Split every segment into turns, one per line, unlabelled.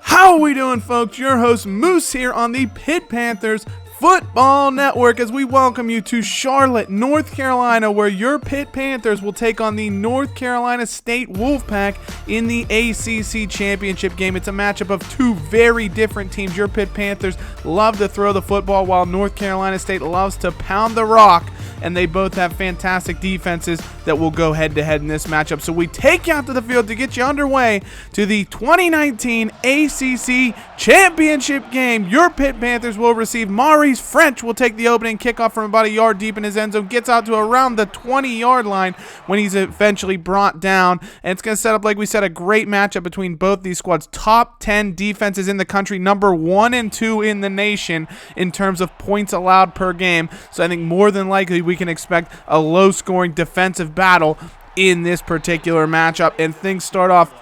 How are we doing, folks? Your host Moose here on the Pitt Panthers Football Network as we welcome you to Charlotte, North Carolina, where your Pitt Panthers will take on the North Carolina State Wolfpack in the ACC championship game. It's a matchup of two very different teams. Your Pitt Panthers love to throw the football while North Carolina State loves to pound the rock, and they both have fantastic defenses that will go head-to-head in this matchup. So we take you out to the field to get you underway to the 2019 ACC championship game. Your Pitt Panthers will receive Maurice French will take the opening kickoff from about a yard deep in his end zone, gets out to around the 20-yard line when he's eventually brought down. And it's going to set up, like we said, a great matchup between both these squads. Top 10 defenses in the country, number 1 and 2 in the nation in terms of points allowed per game. So I think more than likely we can expect a low-scoring defensive battle in this particular matchup. And things start off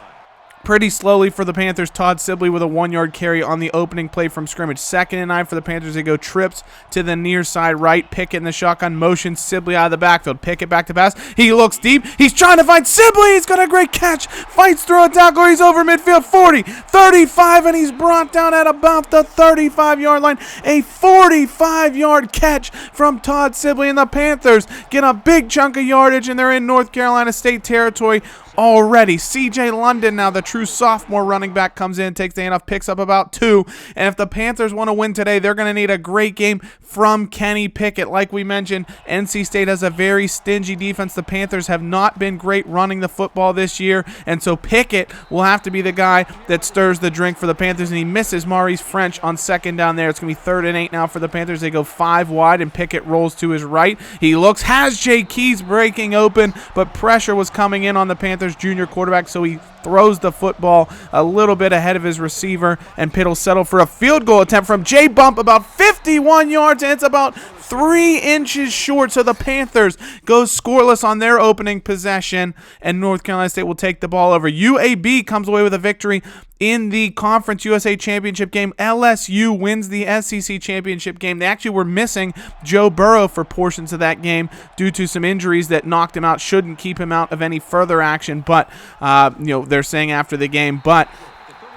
pretty slowly for the Panthers. Todd Sibley with a 1-yard carry on the opening play from scrimmage. 2nd and 9 for the Panthers. They go trips to the near side right. Pickett in the shotgun motion. Sibley out of the backfield. Pickett back to pass. He looks deep. He's trying to find Sibley. He's got a great catch. Fights through a tackler. He's over midfield. 40, 35, and he's brought down at about the 35-yard line. A 45-yard catch from Todd Sibley, and the Panthers get a big chunk of yardage, and they're in North Carolina State territory already. C.J. London, now the true sophomore running back, comes in, takes the handoff, picks up about 2. And if the Panthers want to win today, they're going to need a great game from Kenny Pickett. Like we mentioned, NC State has a very stingy defense. The Panthers have not been great running the football this year, and so Pickett will have to be the guy that stirs the drink for the Panthers, and he misses Maurice French on 2nd down there. It's going to be 3rd and 8 now for the Panthers. They go 5 wide, and Pickett rolls to his right. He looks, has Jay Keys breaking open, but pressure was coming in on the Panthers junior quarterback, so he throws the football a little bit ahead of his receiver, and Pitt will settle for a field goal attempt from Jay Bump, about 51 yards, and it's about 3 inches short. So the Panthers go scoreless on their opening possession, and North Carolina State will take the ball over. UAB comes away with a victory in the Conference USA Championship game. LSU wins the SEC Championship game. They actually were missing Joe Burrow for portions of that game due to some injuries that knocked him out, shouldn't keep him out of any further action, but they're saying after the game, but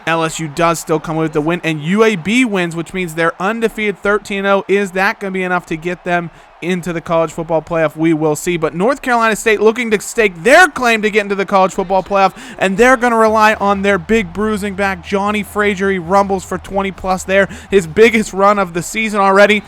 LSU does still come away with the win, and UAB wins, which means they're undefeated 13-0. Is that going to be enough to get them into the college football playoff? We will see. But North Carolina State looking to stake their claim to get into the college football playoff, and they're going to rely on their big bruising back, Johnny Frazier. He rumbles for 20-plus there, his biggest run of the season already.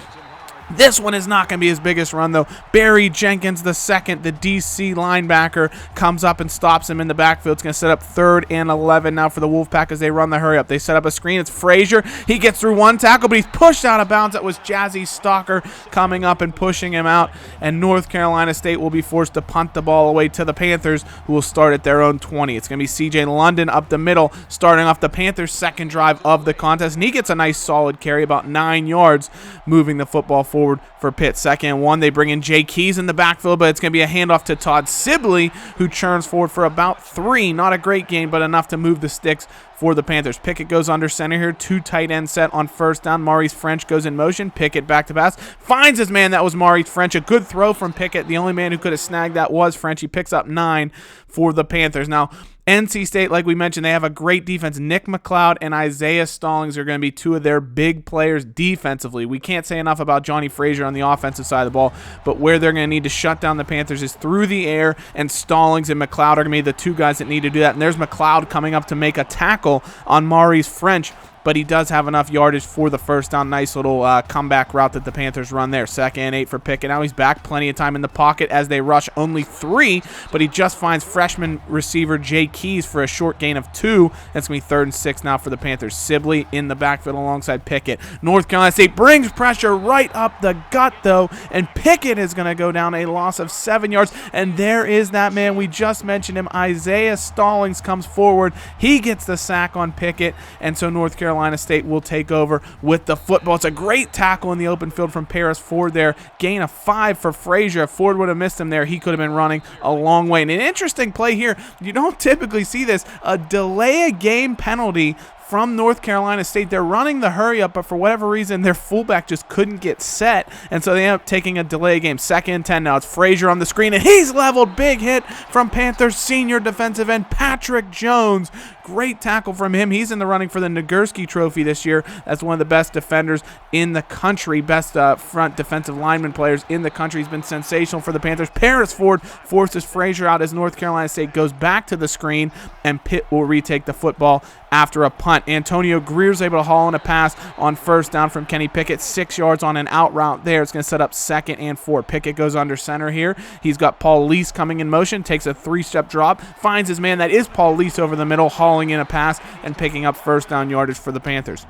This one is not going to be his biggest run, though. Barry Jenkins II, the DC linebacker, comes up and stops him in the backfield. It's going to set up 3rd and 11 now for the Wolfpack as they run the hurry-up. They set up a screen. It's Frazier. He gets through one tackle, but he's pushed out of bounds. That was Jazzy Stalker coming up and pushing him out, and North Carolina State will be forced to punt the ball away to the Panthers, who will start at their own 20. It's going to be C.J. London up the middle, starting off the Panthers' 2nd drive of the contest, and he gets a nice solid carry, about 9 yards, moving the football forward for Pitt. 2nd and 1. They bring in Jay Keys in the backfield, but it's going to be a handoff to Todd Sibley, who churns forward for about 3. Not a great gain, but enough to move the sticks for the Panthers. Pickett goes under center here. 2 tight end set on 1st down. Maurice French goes in motion. Pickett back to pass. Finds his man. That was Maurice French. A good throw from Pickett. The only man who could have snagged that was French. He picks up 9 for the Panthers. Now, NC State, like we mentioned, they have a great defense. Nick McLeod and Isaiah Stallings are going to be 2 of their big players defensively. We can't say enough about Johnny Frazier on the offensive side of the ball, but where they're going to need to shut down the Panthers is through the air, and Stallings and McLeod are going to be the 2 guys that need to do that. And there's McLeod coming up to make a tackle on Maurice French, but he does have enough yardage for the 1st down. Nice little comeback route that the Panthers run there. 2nd and 8 for Pickett. Now he's back. Plenty of time in the pocket as they rush only 3, but he just finds freshman receiver Jay Keys for a short gain of 2. That's going to be 3rd and 6 now for the Panthers. Sibley in the backfield alongside Pickett. North Carolina State brings pressure right up the gut, though, and Pickett is going to go down a loss of 7 yards, and there is that man. We just mentioned him. Isaiah Stallings comes forward. He gets the sack on Pickett, and so North Carolina State will take over with the football. It's a great tackle in the open field from Paris Ford there. Gain of 5 for Frazier. If Ford would have missed him there, he could have been running a long way. And an interesting play here, you don't typically see this, a delay a game penalty from North Carolina State. They're running the hurry up, but for whatever reason, their fullback just couldn't get set, and so they end up taking a delay game. 2nd and 10 now. It's Frazier on the screen, and he's leveled. Big hit from Panthers senior defensive end Patrick Jones, Great tackle from him. He's in the running for the Nagurski Trophy this year. That's one of the best defenders in the country, best front defensive lineman players in the country. He's been sensational for the Panthers. Paris Ford forces Frazier out as North Carolina State goes back to the screen, and Pitt will retake the football after a punt. Antonio Greer's able to haul in a pass on first down from Kenny Pickett. 6 yards on an out route there. It's going to set up 2nd and 4. Pickett goes under center here. He's got Paul Lease coming in motion, takes a 3-step drop, finds his man that is Paul Lease over the middle, hauling in a pass and picking up first down yardage for the Panthers.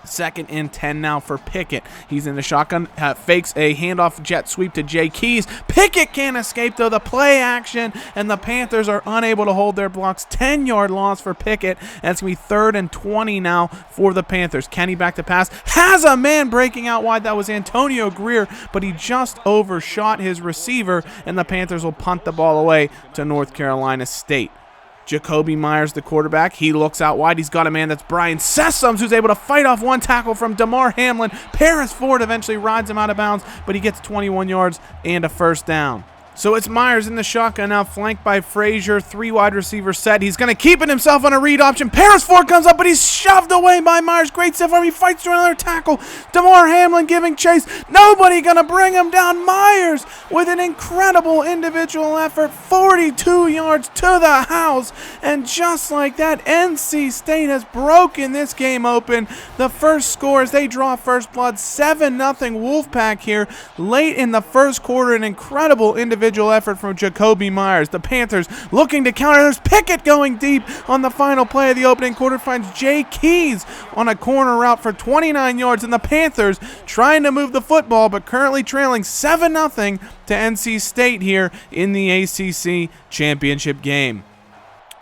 2nd and 10 now for Pickett. He's in the shotgun, fakes a handoff jet sweep to Jay Keys. Pickett can't escape, though. The play action, and the Panthers are unable to hold their blocks. 10-yard loss for Pickett, and it's going to be 3rd and 20 now for the Panthers. Kenny back to pass. Has a man breaking out wide. That was Antonio Greer, but he just overshot his receiver, and the Panthers will punt the ball away to North Carolina State. Jacoby Myers, the quarterback, he looks out wide. He's got a man that's Brian Sessoms, who's able to fight off one tackle from DeMar Hamlin. Paris Ford eventually rides him out of bounds, but he gets 21 yards and a first down. So it's Myers in the shotgun now, flanked by Frazier. 3 wide receiver set. He's going to keep it himself on a read option. Paris Ford comes up, but he's shoved away by Myers. Great stiff arm. He fights through another tackle. DeMar Hamlin giving chase. Nobody going to bring him down. Myers with an incredible individual effort. 42 yards to the house. And just like that, NC State has broken this game open. The first score as they draw first blood. 7-0 Wolfpack here. Late in the first quarter, an incredible individual effort from Jacoby Myers. The Panthers looking to counter. There's Pickett going deep on the final play of the opening quarter. Finds Jay Keys on a corner route for 29 yards. And the Panthers trying to move the football, but currently trailing 7-0 to NC State here in the ACC championship game.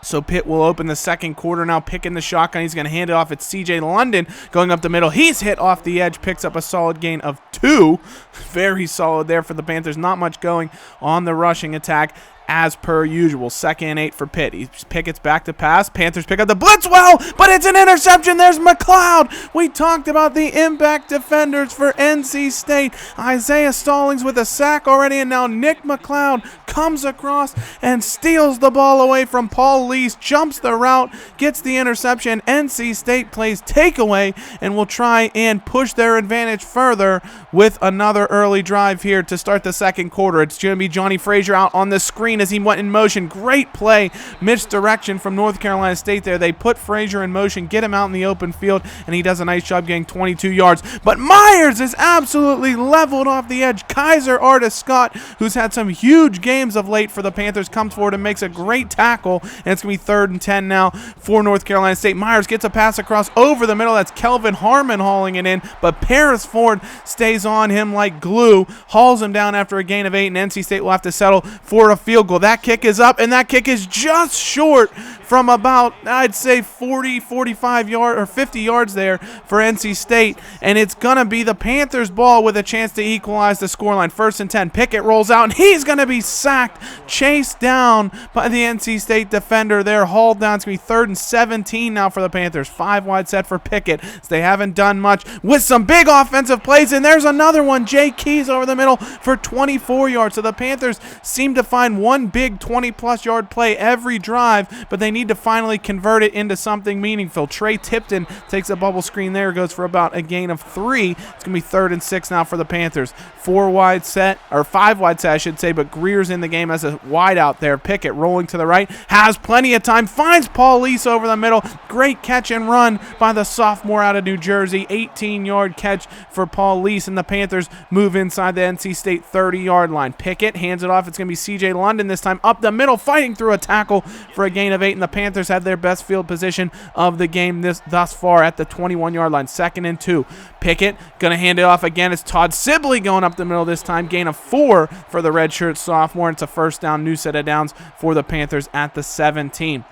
So Pitt will open the second quarter now, picking the shotgun. He's going to hand it off. It's C.J. London going up the middle. He's hit off the edge, picks up a solid gain of 2. Very solid there for the Panthers. Not much going on the rushing attack as per usual. 2nd and 8 for Pitt. Pickett's back to pass. Panthers pick up the blitz well, but it's an interception. There's McLeod. We talked about the impact defenders for NC State. Isaiah Stallings with a sack already, and now Nick McLeod comes across and steals the ball away from Paul Lease, jumps the route, gets the interception. NC State plays takeaway and will try and push their advantage further with another early drive here to start the second quarter. It's going to be Johnny Frazier out on the screen as he went in motion. Great play, misdirection from North Carolina State there. They put Frazier in motion, get him out in the open field, and he does a nice job getting 22 yards. But Myers is absolutely leveled off the edge. Kaiser Artis-Scott, who's had some huge games of late for the Panthers, comes forward and makes a great tackle, and it's going to be 3rd and 10 now for North Carolina State. Myers gets a pass across over the middle. That's Kelvin Harmon hauling it in, but Paris Ford stays on him like glue, hauls him down after a gain of 8, and NC State will have to settle for a field goal. That kick is up, and that kick is just short from about, I'd say, 40, 45 yards or 50 yards there for NC State, and it's going to be the Panthers' ball with a chance to equalize the scoreline. 1st and 10. Pickett rolls out, and he's going to be sacked, chased down by the NC State defender there, hauled down. It's going to be 3rd and 17 now for the Panthers. 5 wide set for Pickett, so they haven't done much with some big offensive plays, and there's another one. Jay Keys over the middle for 24 yards. So the Panthers seem to find one big 20-plus yard play every drive, but they need to finally convert it into something meaningful. Trey Tipton takes a bubble screen there, goes for about a gain of 3. It's going to be 3rd and 6 now for the Panthers. 5 wide set, I should say, but Greer's in the game as a wide out there. Pickett rolling to the right, has plenty of time, finds Paul Lease over the middle. Great catch and run by the sophomore out of New Jersey. 18-yard catch for Paul Lease, and the Panthers move inside the NC State 30-yard line. Pickett hands it off. It's going to be C.J. London this time up the middle, fighting through a tackle for a gain of 8, and the Panthers have their best field position of the game thus far at the 21-yard line. 2nd and 2. Pickett going to hand it off again. It's Todd Sibley going up the middle this time. Gain of 4 for the redshirt sophomore. It's a first down, new set of downs for the Panthers at the 17.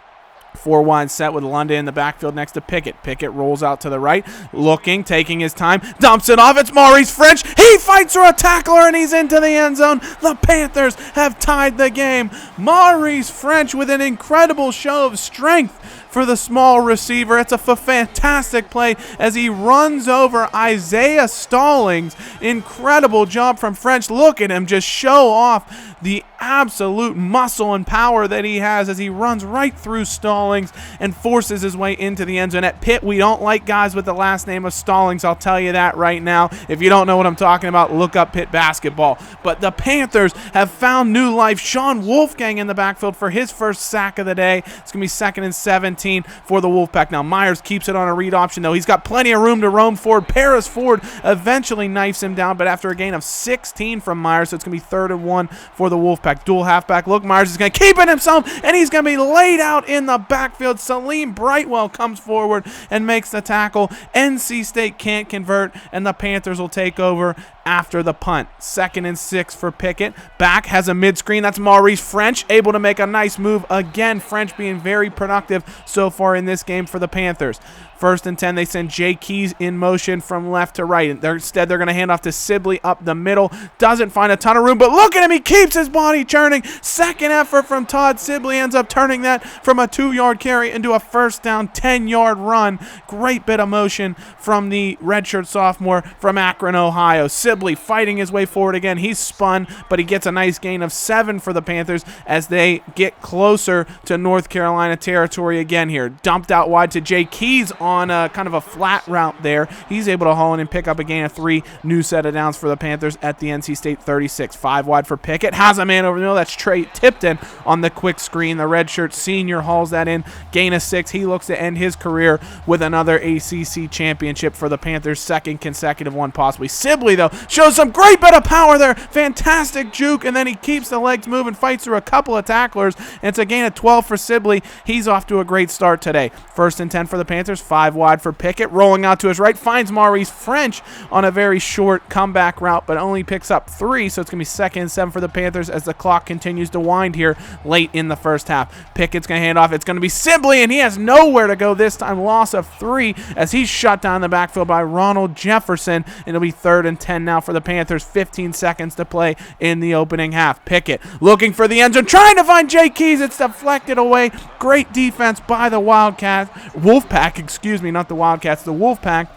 4 wide set with London in the backfield next to Pickett. Pickett rolls out to the right, looking, taking his time, dumps it off. It's Maurice French. He fights through a tackler, and he's into the end zone. The Panthers have tied the game. Maurice French with an incredible show of strength for the small receiver. It's a fantastic play as he runs over Isaiah Stallings. Incredible job from French. Look at him just show off the absolute muscle and power that he has as he runs right through Stallings and forces his way into the end zone. At Pitt, we don't like guys with the last name of Stallings. I'll tell you that right now. If you don't know what I'm talking about, look up Pitt basketball. But the Panthers have found new life. Sean Wolfgang in the backfield for his first sack of the day. It's going to be 2nd and 17 for the Wolfpack. Now Myers keeps it on a read option, though. He's got plenty of room to roam forward. Paris Ford eventually knifes him down, but after a gain of 16 from Myers, so it's going to be 3rd and 1 for the Wolfpack. Dual halfback look. Myers is going to keep it himself, and he's going to be laid out in the backfield. Salim Brightwell comes forward and makes the tackle. NC State can't convert, and the Panthers will take over after the punt. 2nd and 6 for Pickett. Back has a mid-screen. That's Maurice French, able to make a nice move. Again, French being very productive so far in this game for the Panthers. 1st and 10, they send Jay Keys in motion from left to right. Instead, they're going to hand off to Sibley up the middle. Doesn't find a ton of room, but look at him. He keeps his body churning. Second effort from Todd Sibley ends up turning that from a 2-yard carry into a first down 10-yard run. Great bit of motion from the redshirt sophomore from Akron, Ohio. Sibley fighting his way forward again. He's spun, but he gets a nice gain of 7 for the Panthers as they get closer to North Carolina territory again here. Dumped out wide to Jay Keys on a kind of a flat route there. He's able to haul in and pick up a gain of 3. New set of downs for the Panthers at the NC State 36. 5 wide for Pickett. Has a man over the middle. That's Trey Tipton on the quick screen. The redshirt senior hauls that in. Gain of 6. He looks to end his career with another ACC championship for the Panthers. 2nd consecutive one possibly. Sibley, though, shows some great bit of power there. Fantastic juke, and then he keeps the legs moving, fights through a couple of tacklers, and it's a gain of 12 for Sibley. He's off to a great start today. 1st and 10 for the Panthers. 5 wide for Pickett. Rolling out to his right, finds Maurice French on a very short comeback route, but only picks up 3, so it's going to be 2nd and 7 for the Panthers as the clock continues to wind here late in the first half. Pickett's going to hand off. It's going to be Sibley, and he has nowhere to go this time. Loss of 3 as he's shut down in the backfield by Ronald Jefferson, and it'll be 3rd and 10 now for the Panthers. 15 seconds to play in the opening half. Pickett looking for the end zone, trying to find Jay Keys. It's deflected away. Great defense by the Wolfpack, excuse me, not the Wildcats, the Wolfpack.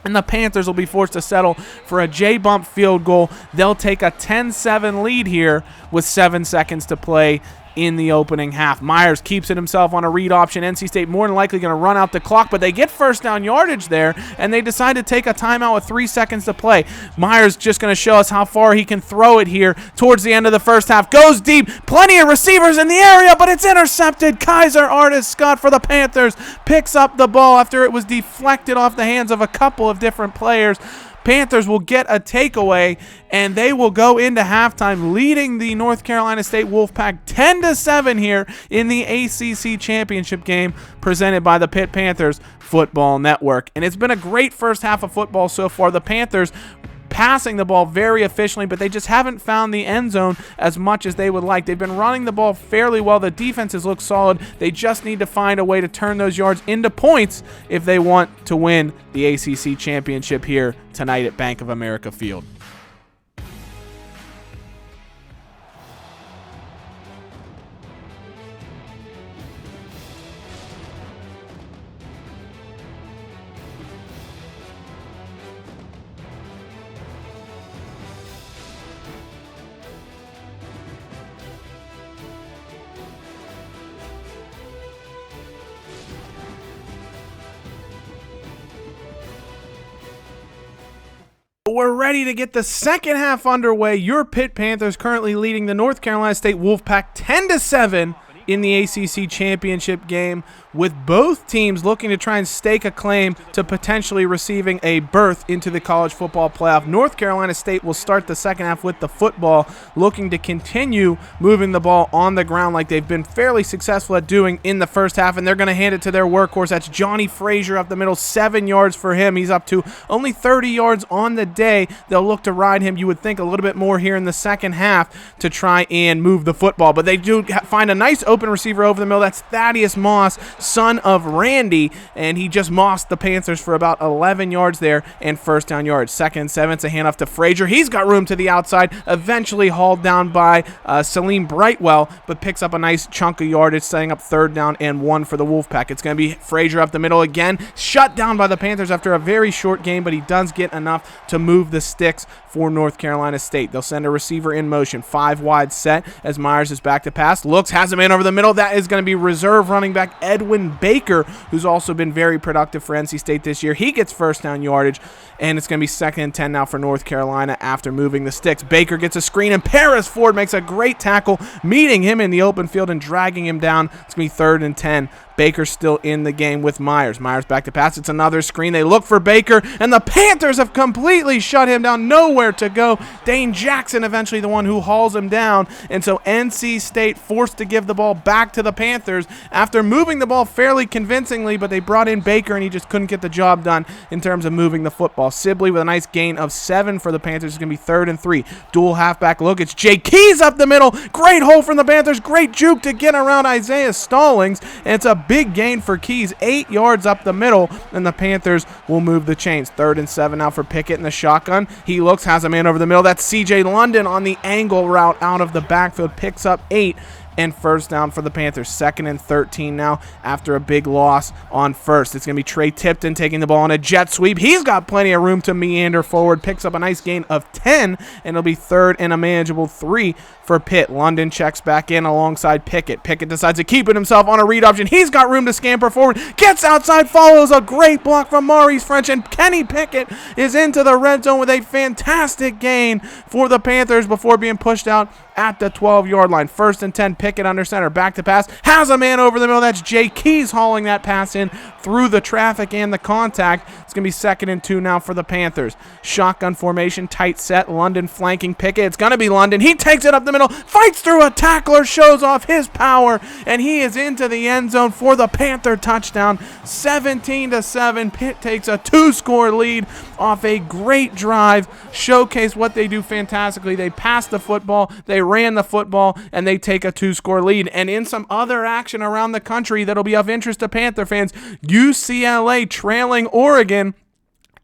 And the Panthers will be forced to settle for a J-bump field goal. They'll take a 10-7 lead here with 7 seconds to play in the opening half. Myers keeps it himself on a read option. NC State more than likely going to run out the clock, but they get first down yardage there, and they decide to take a timeout with 3 seconds to play. Myers just going to show us how far he can throw it here towards the end of the first half. Goes deep. Plenty of receivers in the area, but it's intercepted. Kaiser Artis Scott for the Panthers picks up the ball after it was deflected off the hands of a couple of different players. Panthers will get a takeaway, and they will go into halftime leading the North Carolina State Wolfpack 10-7 here in the ACC championship game presented by the Pitt Panthers Football Network. And it's been a great first half of football so far. The Panthers passing the ball very efficiently, but they just haven't found the end zone as much as they would like. They've been running the ball fairly well. The defenses look solid. They just need to find a way to turn those yards into points if they want to win the ACC championship here tonight at Bank of America Field. We're ready to get the second half underway. Your Pitt Panthers currently leading the North Carolina State Wolfpack 10-7 in the ACC championship game, with both teams looking to try and stake a claim to potentially receiving a berth into the college football playoff. North Carolina State will start the second half with the football, looking to continue moving the ball on the ground like they've been fairly successful at doing in the first half, and they're going to hand it to their workhorse. That's Johnny Frazier up the middle, 7 yards for him. He's up to only 30 yards on the day. They'll look to ride him, you would think, a little bit more here in the second half to try and move the football, but they do find a nice open receiver over the middle. That's Thaddeus Moss, son of Randy, and he just mossed the Panthers for about 11 yards there and first down yards. 2nd and 7, it's a handoff to Frazier. He's got room to the outside, eventually hauled down by Salim Brightwell, but picks up a nice chunk of yardage, setting up 3rd down and 1 for the Wolfpack. It's going to be Frazier up the middle again, shut down by the Panthers after a very short game, but he does get enough to move the sticks for North Carolina State. They'll send a receiver in motion, 5 wide set as Myers is back to pass, looks, has a man over the middle. That is going to be reserve running back Edwin Baker, who's also been very productive for NC State this year. He gets first down yardage, and it's going to be 2nd and 10 now for North Carolina after moving the sticks. Baker gets a screen, and Paris Ford makes a great tackle, meeting him in the open field and dragging him down. It's going to be 3rd and 10. Baker's still in the game with Myers. Myers back to pass. It's another screen. They look for Baker, and the Panthers have completely shut him down. Nowhere to go. Dane Jackson eventually the one who hauls him down, and so NC State forced to give the ball back to the Panthers after moving the ball fairly convincingly, but they brought in Baker, and he just couldn't get the job done in terms of moving the football. Sibley with a nice gain of 7 for the Panthers. It's going to be 3rd and 3. Dual halfback look. It's Jay Keys up the middle. Great hole from the Panthers. Great juke to get around Isaiah Stallings, and it's a big gain for Keys, 8 yards up the middle, and the Panthers will move the chains. 3rd and 7 now for Pickett in the shotgun. He looks, has a man over the middle. That's C.J. London on the angle route out of the backfield, picks up 8 and first down for the Panthers. 2nd and 13 now after a big loss on first. It's going to be Trey Tipton taking the ball on a jet sweep. He's got plenty of room to meander forward, picks up a nice gain of 10, and it'll be 3rd and a manageable 3 for Pitt. London checks back in alongside Pickett. Pickett decides to keep it himself on a read option. He's got room to scamper forward, gets outside, follows a great block from Maurice French, and Kenny Pickett is into the red zone with a fantastic gain for the Panthers before being pushed out at the 12-yard line. 1st and 10, Pickett under center, back to pass, has a man over the middle. That's Jay Keys hauling that pass in through the traffic and the contact. It's going to be 2nd and 2 now for the Panthers. Shotgun formation, tight set, London flanking Pickett. It's going to be London. He takes it up the middle, fights through a tackler, shows off his power, and he is into the end zone for the Panther touchdown. 17-7. Pitt takes a 2-score lead off a great drive. Showcase what they do fantastically. They pass the football, they ran the football, and they take a 2-score lead. And in some other action around the country that'll be of interest to Panther fans, UCLA trailing Oregon,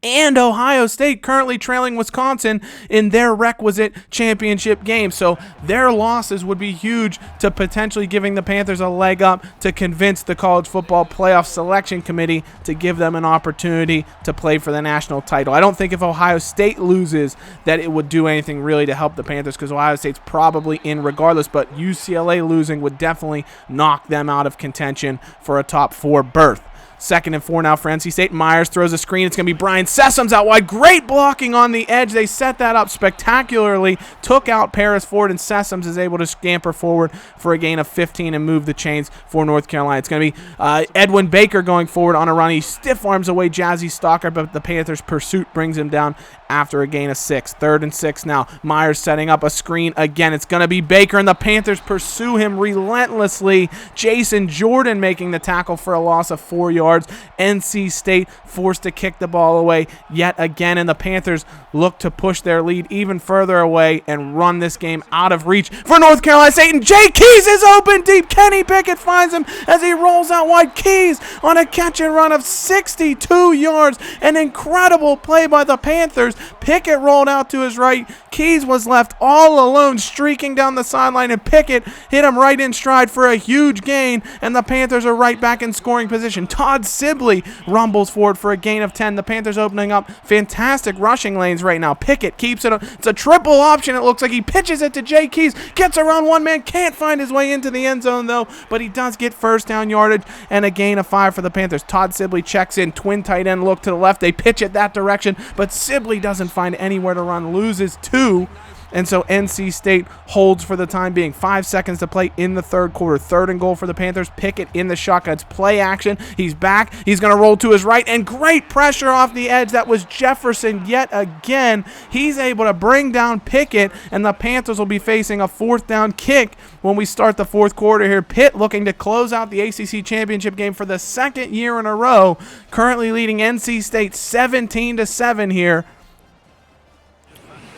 and Ohio State currently trailing Wisconsin in their requisite championship game. So their losses would be huge to potentially giving the Panthers a leg up to convince the College Football Playoff Selection Committee to give them an opportunity to play for the national title. I don't think if Ohio State loses that it would do anything really to help the Panthers, because Ohio State's probably in regardless, but UCLA losing would definitely knock them out of contention for a top 4 berth. 2nd and 4 now for NC State. Myers throws a screen. It's going to be Brian Sessums out wide. Great blocking on the edge. They set that up spectacularly. Took out Paris Ford, and Sessums is able to scamper forward for a gain of 15 and move the chains for North Carolina. It's going to be Edwin Baker going forward on a run. He stiff arms away Jazzy Stalker, but the Panthers' pursuit brings him down after a gain of 6. 3rd and 6 now. Myers setting up a screen again. It's going to be Baker, and the Panthers pursue him relentlessly. Jason Jordan making the tackle for a loss of 4 yards. NC State forced to kick the ball away yet again, and the Panthers look to push their lead even further away and run this game out of reach for North Carolina State. And Jay Keys is open deep. Kenny Pickett finds him as he rolls out wide. Keys on a catch and run of 62 yards. An incredible play by the Panthers. Pickett rolled out to his right. Keys was left all alone streaking down the sideline, and Pickett hit him right in stride for a huge gain, and the Panthers are right back in scoring position. Todd Sibley rumbles forward for a gain of 10. The Panthers opening up fantastic rushing lanes right now. Pickett keeps it. It's a triple option. It looks like he pitches it to Jay Keys. Gets around one man. Can't find his way into the end zone, though, but he does get first down yardage and a gain of 5 for the Panthers. Todd Sibley checks in. Twin tight end look to the left. They pitch it that direction, but Sibley doesn't find anywhere to run. Loses 2. And so NC State holds for the time being. 5 seconds to play in the third quarter. 3rd and goal for the Panthers. Pickett in the shotgun. It's play action. He's back. He's going to roll to his right. And great pressure off the edge. That was Jefferson yet again. He's able to bring down Pickett. And the Panthers will be facing a 4th down kick when we start the 4th quarter here. Pitt looking to close out the ACC championship game for the 2nd year in a row. Currently leading NC State 17-7 here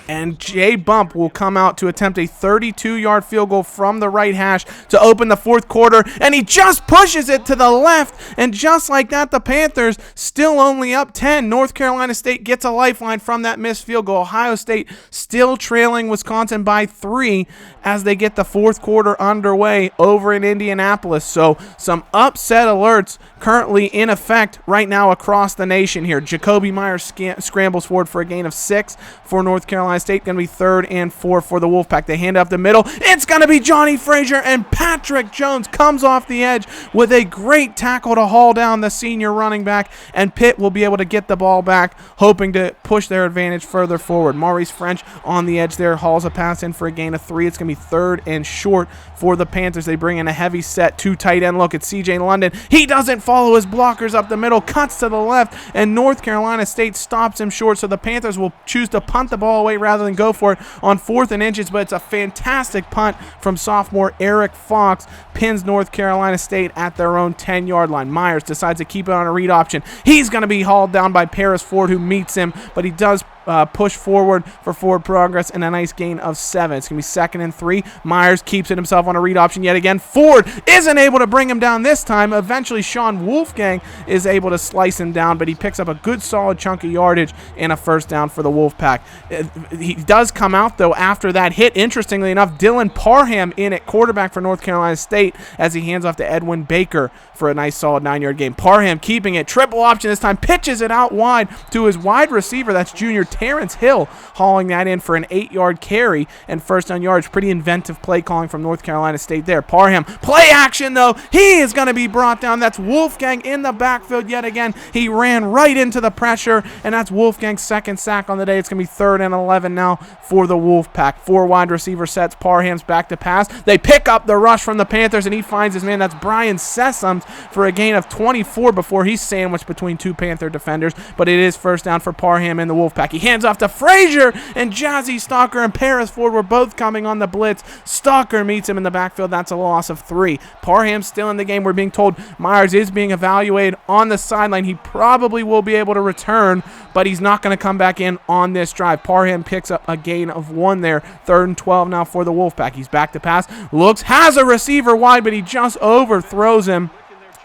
And Jay Bump will come out to attempt a 32-yard field goal from the right hash to open the fourth quarter, and he just pushes it to the left, and just like that, the Panthers still only up 10. North Carolina State gets a lifeline from that missed field goal. Ohio State still trailing Wisconsin by 3 as they get the fourth quarter underway over in Indianapolis. So some upset alerts currently in effect right now across the nation here. Jacoby Myers scrambles forward for a gain of 6 for North Carolina State. Going to be 3rd and 4 for the Wolfpack. They hand up the middle. It's going to be Johnny Frazier, and Patrick Jones comes off the edge with a great tackle to haul down the senior running back, and Pitt will be able to get the ball back, hoping to push their advantage further forward. Maurice French on the edge there hauls a pass in for a gain of 3. It's going to be 3rd and short for the Panthers. They bring in a heavy set 2 tight end look at CJ London. He doesn't follow his blockers up the middle, cuts to the left, and North Carolina State stops him short, so the Panthers will choose to punt the ball away rather than go for it on 4th and inches, but it's a fantastic punt from sophomore Eric Fox. Pins North Carolina State at their own 10-yard line. Myers decides to keep it on a read option. He's going to be hauled down by Paris Ford, who meets him, but he does push forward for forward progress and a nice gain of 7. It's going to be 2nd and 3. Myers keeps it himself on a read option yet again. Ford isn't able to bring him down this time. Eventually, Sean Wolfgang is able to slice him down, but he picks up a good solid chunk of yardage and a first down for the Wolfpack. He does come out, though, after that hit. Interestingly enough, Dylan Parham in at quarterback for North Carolina State as he hands off to Edwin Baker for a nice solid 9-yard gain. Parham keeping it. Triple option this time. Pitches it out wide to his wide receiver. That's junior Terrence Hill, hauling that in for an 8-yard carry and first down yards. Pretty inventive play calling from North Carolina State there. Parham, play action though. He is going to be brought down. That's Wolfgang in the backfield yet again. He ran right into the pressure, and that's Wolfgang's 2nd sack on the day. It's going to be 3rd and 11 now for the Wolfpack. 4 wide receiver sets. Parham's back to pass. They pick up the rush from the Panthers, and he finds his man. That's Brian Sessoms for a gain of 24 before he's sandwiched between 2 Panther defenders, but it is first down for Parham and the Wolfpack. He hands off to Frazier, and Jazzy Stalker and Paris Ford were both coming on the blitz. Stalker meets him in the backfield. That's a loss of 3. Parham's still in the game. We're being told Myers is being evaluated on the sideline. He probably will be able to return, but he's not going to come back in on this drive. Parham picks up a gain of 1 there. 3rd and 12 now for the Wolfpack. He's back to pass. Looks, has a receiver wide, but he just overthrows him.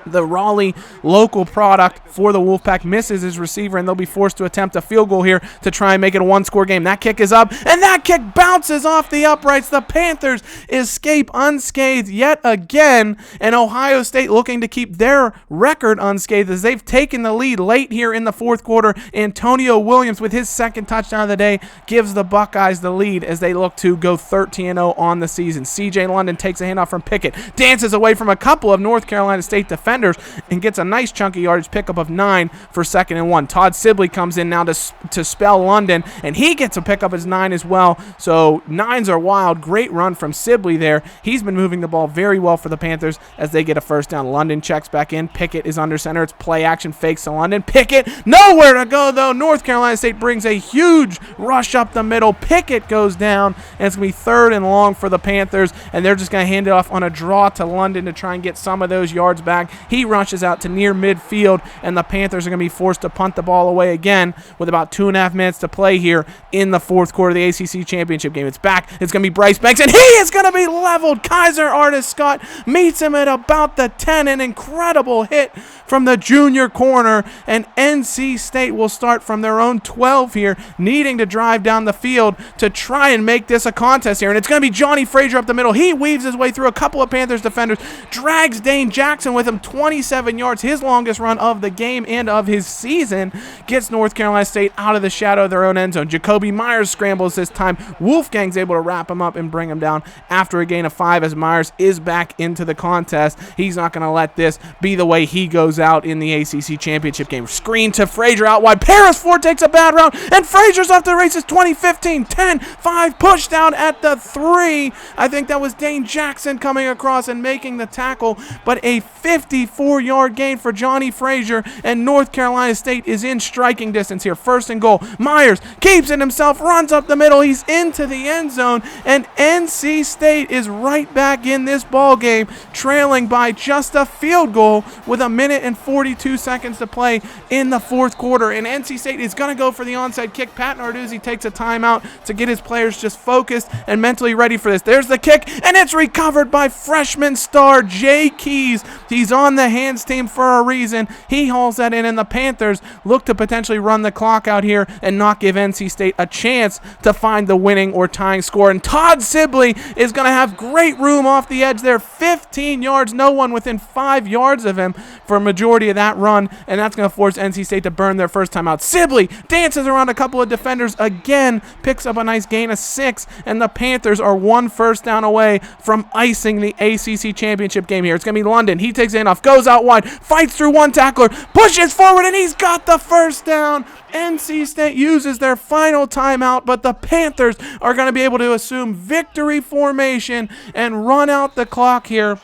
The Raleigh local product for the Wolfpack misses his receiver, and they'll be forced to attempt a field goal here to try and make it a 1-score game. That kick is up, and that kick bounces off the uprights. The Panthers escape unscathed yet again, and Ohio State looking to keep their record unscathed as they've taken the lead late here in the fourth quarter. Antonio Williams, with his 2nd touchdown of the day, gives the Buckeyes the lead as they look to go 13-0 on the season. CJ London takes a handoff from Pickett, dances away from a couple of North Carolina State defenders, and gets a nice chunky yardage pickup of 9 for 2nd and 1. Todd Sibley comes in now to spell London, and he gets a pickup as 9 as well. So 9s are wild. Great run from Sibley there. He's been moving the ball very well for the Panthers as they get a first down. London checks back in. Pickett is under center. It's play action, fakes to London. Pickett, nowhere to go though. North Carolina State brings a huge rush up the middle. Pickett goes down, and it's going to be 3rd and long for the Panthers, and they're just going to hand it off on a draw to London to try and get some of those yards back. He rushes out to near midfield, and the Panthers are going to be forced to punt the ball away again with about 2.5 minutes to play here in the fourth quarter of the ACC championship game. It's back. It's going to be Bryce Banks, and he is going to be leveled. Kaiser Artis-Scott meets him at about the 10. An incredible hit from the junior corner, and NC State will start from their own 12 here, needing to drive down the field to try and make this a contest here. And it's going to be Johnny Frazier up the middle. He weaves his way through a couple of Panthers defenders, drags Dane Jackson with him 27 yards, his longest run of the game and of his season, gets North Carolina State out of the shadow of their own end zone. Jacoby Myers scrambles this time. Wolfgang's able to wrap him up and bring him down after a gain of 5 as Myers is back into the contest. He's not going to let this be the way he goes out in the ACC championship game. Screen to Frazier out wide. Paris Ford takes a bad route, and Frazier's off to the races. 20-15, 10-5, push down at the 3. I think that was Dane Jackson coming across and making the tackle, but a 54-yard gain for Johnny Frazier, and North Carolina State is in striking distance here. 1st and goal. Myers keeps it himself, runs up the middle. He's into the end zone, and NC State is right back in this ball game, trailing by just a field goal with 1:05 and 42 seconds to play in the fourth quarter, and NC State is going to go for the onside kick. Pat Narduzzi takes a timeout to get his players just focused and mentally ready for this. There's the kick, and it's recovered by freshman star Jay Keys. He's on the hands team for a reason. He hauls that in, and the Panthers look to potentially run the clock out here and not give NC State a chance to find the winning or tying score. And Todd Sibley is going to have great room off the edge there, 15 yards, no one within 5 yards of him for a majority of that run, and that's going to force NC State to burn their first time out. Sibley dances around a couple of defenders again, picks up a nice gain of 6, and the Panthers are one first down away from icing the ACC championship game here. It's going to be London. He takes it off, goes out wide, fights through one tackler, pushes forward, and he's got the first down. NC State uses their final timeout, but the Panthers are going to be able to assume victory formation and run out the clock here.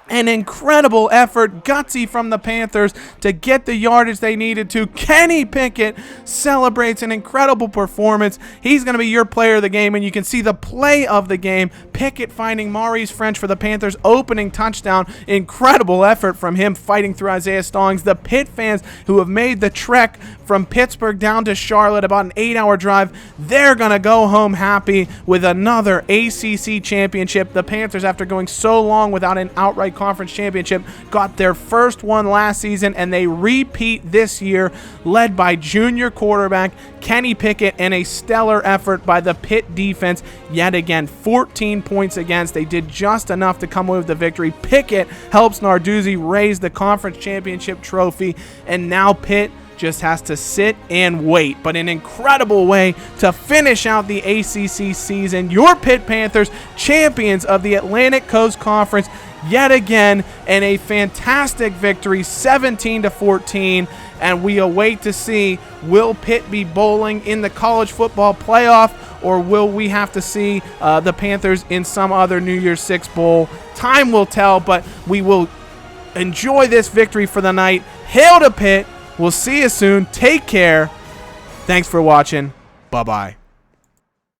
An incredible effort, gutsy from the Panthers to get the yardage they needed to. Kenny Pickett celebrates an incredible performance. He's going to be your player of the game, and you can see the play of the game. Pickett finding Maurice French for the Panthers' opening touchdown. Incredible effort from him fighting through Isaiah Stallings. The Pitt fans who have made the trek from Pittsburgh down to Charlotte, about an 8-hour drive, they're going to go home happy with another ACC championship. The Panthers, after going so long without an outright conference championship, got their first one last season, and they repeat this year, led by junior quarterback Kenny Pickett, and a stellar effort by the Pitt defense. Yet again, 14 points against. They did just enough to come away with the victory. Pickett helps Narduzzi raise the conference championship trophy, and now Pitt just has to sit and wait. But an incredible way to finish out the ACC season. Your Pitt Panthers, champions of the Atlantic Coast Conference, yet again, and a fantastic victory, 17-14. And we await to see, will Pitt be bowling in the college football playoff, or will we have to see the Panthers in some other New Year's Six bowl? Time will tell, but we will enjoy this victory for the night. Hail to Pitt. We'll see you soon. Take care. Thanks for watching. Bye-bye.